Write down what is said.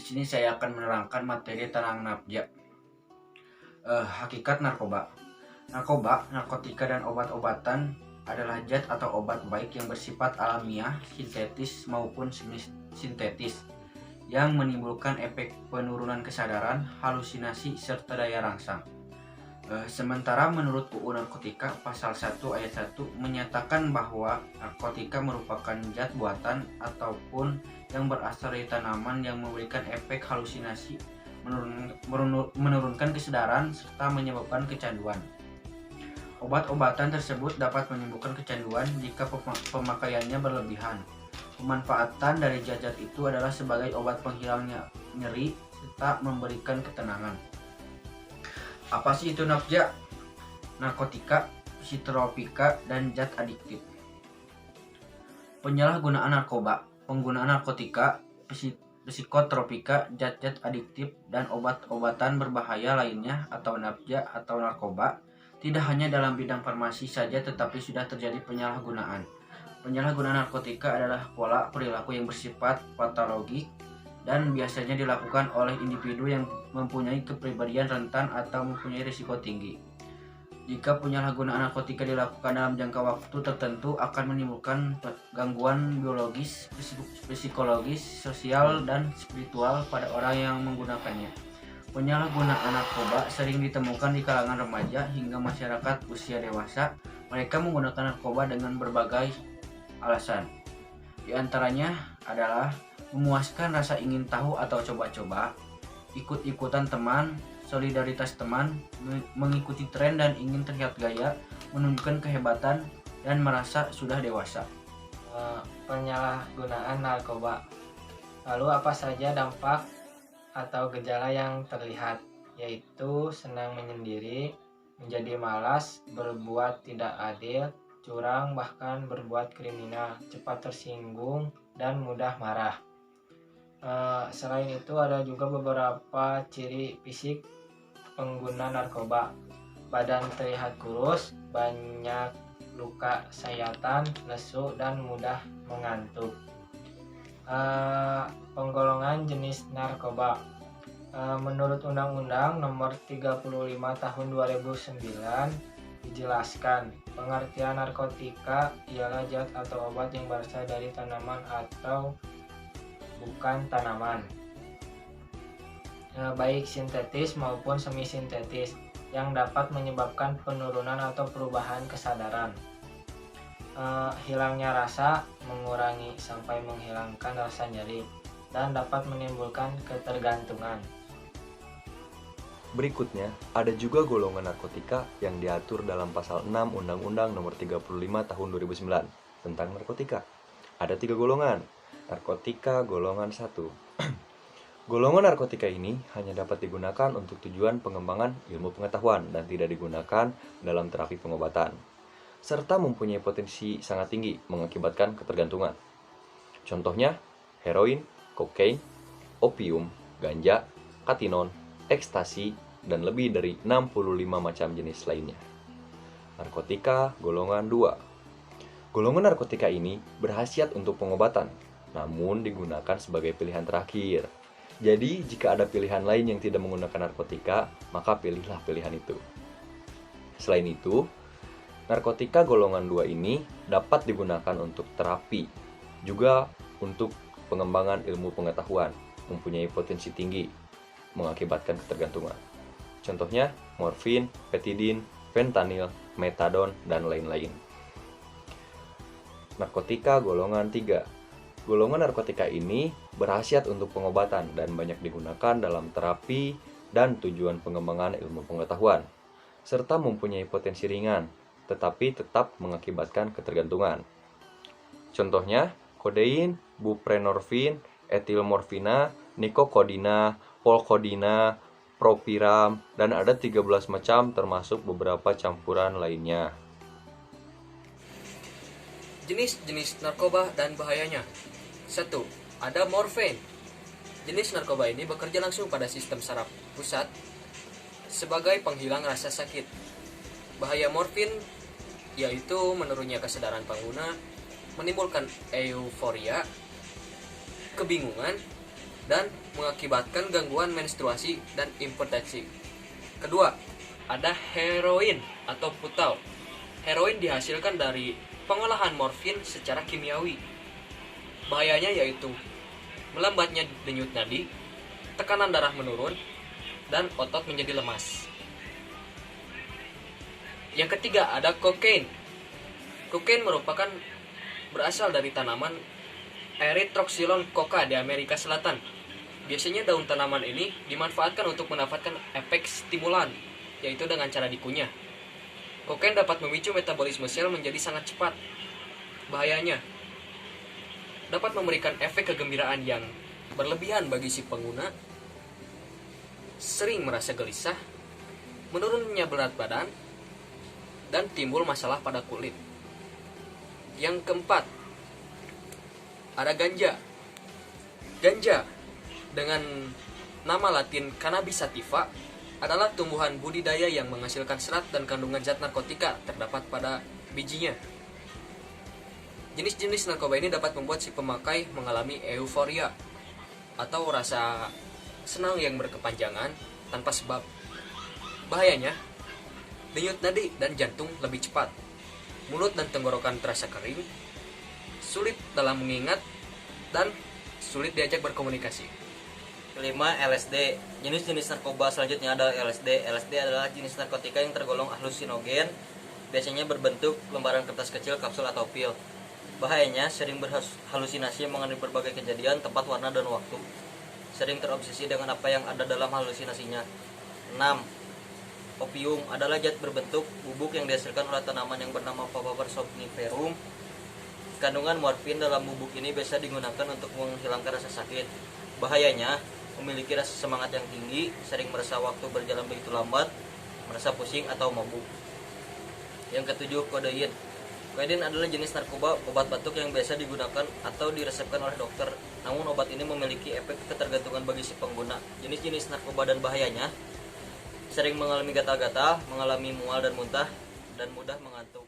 Di sini saya akan menerangkan materi tentang nafja. Hakikat narkoba. Narkoba, narkotika, dan obat-obatan adalah zat atau obat baik yang bersifat alamiah, sintetis maupun sintetis yang menimbulkan efek penurunan kesadaran, halusinasi, serta daya rangsang. Sementara menurut UU Narkotika pasal 1 ayat 1 menyatakan bahwa narkotika merupakan zat buatan ataupun yang berasal dari tanaman yang memberikan efek halusinasi, menurunkan kesadaran, serta menyebabkan kecanduan. Obat-obatan tersebut dapat menimbulkan kecanduan jika pemakaiannya berlebihan. Pemanfaatan dari zat-zat itu adalah sebagai obat penghilang nyeri serta memberikan ketenangan. Apa sih itu nafja? Narkotika, psikotropika, dan zat adiktif. Penyalahgunaan narkoba, penggunaan narkotika, psikotropika, zat-zat adiktif, dan obat-obatan berbahaya lainnya atau nafja atau narkoba tidak hanya dalam bidang farmasi saja, tetapi sudah terjadi penyalahgunaan. Penyalahgunaan narkotika adalah pola perilaku yang bersifat patologik dan biasanya dilakukan oleh individu yang mempunyai kepribadian rentan atau mempunyai risiko tinggi. Jika penyalahgunaan narkotika dilakukan dalam jangka waktu tertentu akan menimbulkan gangguan biologis, psikologis, sosial, dan spiritual pada orang yang menggunakannya. Penyalahgunaan narkoba sering ditemukan di kalangan remaja hingga masyarakat usia dewasa. Mereka menggunakan narkoba dengan berbagai alasan. Di antaranya adalah memuaskan rasa ingin tahu atau coba-coba, ikut-ikutan teman, solidaritas teman, mengikuti tren dan ingin terlihat gaya, menunjukkan kehebatan, dan merasa sudah dewasa. Penyalahgunaan narkoba. Lalu apa saja dampak atau gejala yang terlihat? Yaitu senang menyendiri, menjadi malas, berbuat tidak adil, curang, bahkan berbuat kriminal, cepat tersinggung, dan mudah marah. Selain itu ada juga beberapa ciri fisik pengguna narkoba. Badan terlihat kurus, banyak luka sayatan, lesu, dan mudah mengantuk. Penggolongan jenis narkoba. Menurut Undang-Undang Nomor 35 Tahun 2009 dijelaskan pengertian narkotika ialah zat atau obat yang berasal dari tanaman atau bukan tanaman, baik sintetis maupun semi sintetis, yang dapat menyebabkan penurunan atau perubahan kesadaran, hilangnya rasa, mengurangi sampai menghilangkan rasa nyeri, dan dapat menimbulkan ketergantungan. Berikutnya, ada juga golongan narkotika yang diatur dalam pasal 6 Undang-Undang Nomor 35 Tahun 2009 tentang narkotika. Ada 3 golongan. Narkotika golongan 1. Golongan narkotika ini hanya dapat digunakan untuk tujuan pengembangan ilmu pengetahuan dan tidak digunakan dalam terapi pengobatan, serta mempunyai potensi sangat tinggi mengakibatkan ketergantungan. Contohnya, heroin, kokain, opium, ganja, katinon, ekstasi, dan lebih dari 65 macam jenis lainnya. Narkotika golongan 2. Golongan narkotika ini berkhasiat untuk pengobatan, namun digunakan sebagai pilihan terakhir. Jadi, jika ada pilihan lain yang tidak menggunakan narkotika, maka pilihlah pilihan itu. Selain itu, narkotika golongan 2 ini dapat digunakan untuk terapi, juga untuk pengembangan ilmu pengetahuan, mempunyai potensi tinggi, mengakibatkan ketergantungan. Contohnya, morfin, petidin, fentanyl, metadon, dan lain-lain. Narkotika golongan 3. Golongan narkotika ini berkhasiat untuk pengobatan dan banyak digunakan dalam terapi dan tujuan pengembangan ilmu pengetahuan, serta mempunyai potensi ringan, tetapi tetap mengakibatkan ketergantungan. Contohnya, kodein, buprenorfin, etilmorfina, nikokodina, polkodina, propiram, dan ada 13 macam termasuk beberapa campuran lainnya. Jenis-jenis narkoba dan bahayanya. 1. Ada morfin. Jenis narkoba ini bekerja langsung pada sistem saraf pusat sebagai penghilang rasa sakit. Bahaya morfin yaitu menurunnya kesadaran pengguna, menimbulkan euforia, kebingungan, dan mengakibatkan gangguan menstruasi dan impotensi. Kedua, ada heroin atau putau. Heroin dihasilkan dari pengolahan morfin secara kimiawi. Bahayanya yaitu melambatnya denyut nadi, tekanan darah menurun, dan otot menjadi lemas. Yang ketiga ada kokain. Kokain merupakan berasal dari tanaman Erythroxylon coca di Amerika Selatan. Biasanya daun tanaman ini dimanfaatkan untuk mendapatkan efek stimulan, yaitu dengan cara dikunyah. Kokain dapat memicu metabolisme sel menjadi sangat cepat. Bahayanya, dapat memberikan efek kegembiraan yang berlebihan bagi si pengguna, sering merasa gelisah, menurunnya berat badan, dan timbul masalah pada kulit. Yang keempat, ada ganja. Ganja dengan nama latin Cannabis sativa adalah tumbuhan budidaya yang menghasilkan serat dan kandungan zat narkotika terdapat pada bijinya. Jenis-jenis narkoba ini dapat membuat si pemakai mengalami euforia atau rasa senang yang berkepanjangan tanpa sebab. Bahayanya, denyut nadi dan jantung lebih cepat, mulut dan tenggorokan terasa kering, sulit dalam mengingat, dan sulit diajak berkomunikasi. Kelima, LSD. Jenis-jenis narkoba selanjutnya adalah LSD. LSD adalah jenis narkotika yang tergolong halusinogen, biasanya berbentuk lembaran kertas kecil, kapsul, atau pil. Bahayanya, sering berhalusinasi mengenai berbagai kejadian, tempat, warna, dan waktu. Sering terobsesi dengan apa yang ada dalam halusinasinya. 6. Opium adalah zat berbentuk bubuk yang dihasilkan oleh tanaman yang bernama Papaver somniferum. Kandungan morfin dalam bubuk ini biasa digunakan untuk menghilangkan rasa sakit. Bahayanya, memiliki rasa semangat yang tinggi, sering merasa waktu berjalan begitu lambat, merasa pusing atau mabuk. Yang ketujuh, kodein. Kodein adalah jenis narkoba obat batuk yang biasa digunakan atau diresepkan oleh dokter. Namun obat ini memiliki efek ketergantungan bagi si pengguna. Jenis-jenis narkoba dan bahayanya, sering mengalami gatal-gatal, mengalami mual dan muntah, dan mudah mengantuk.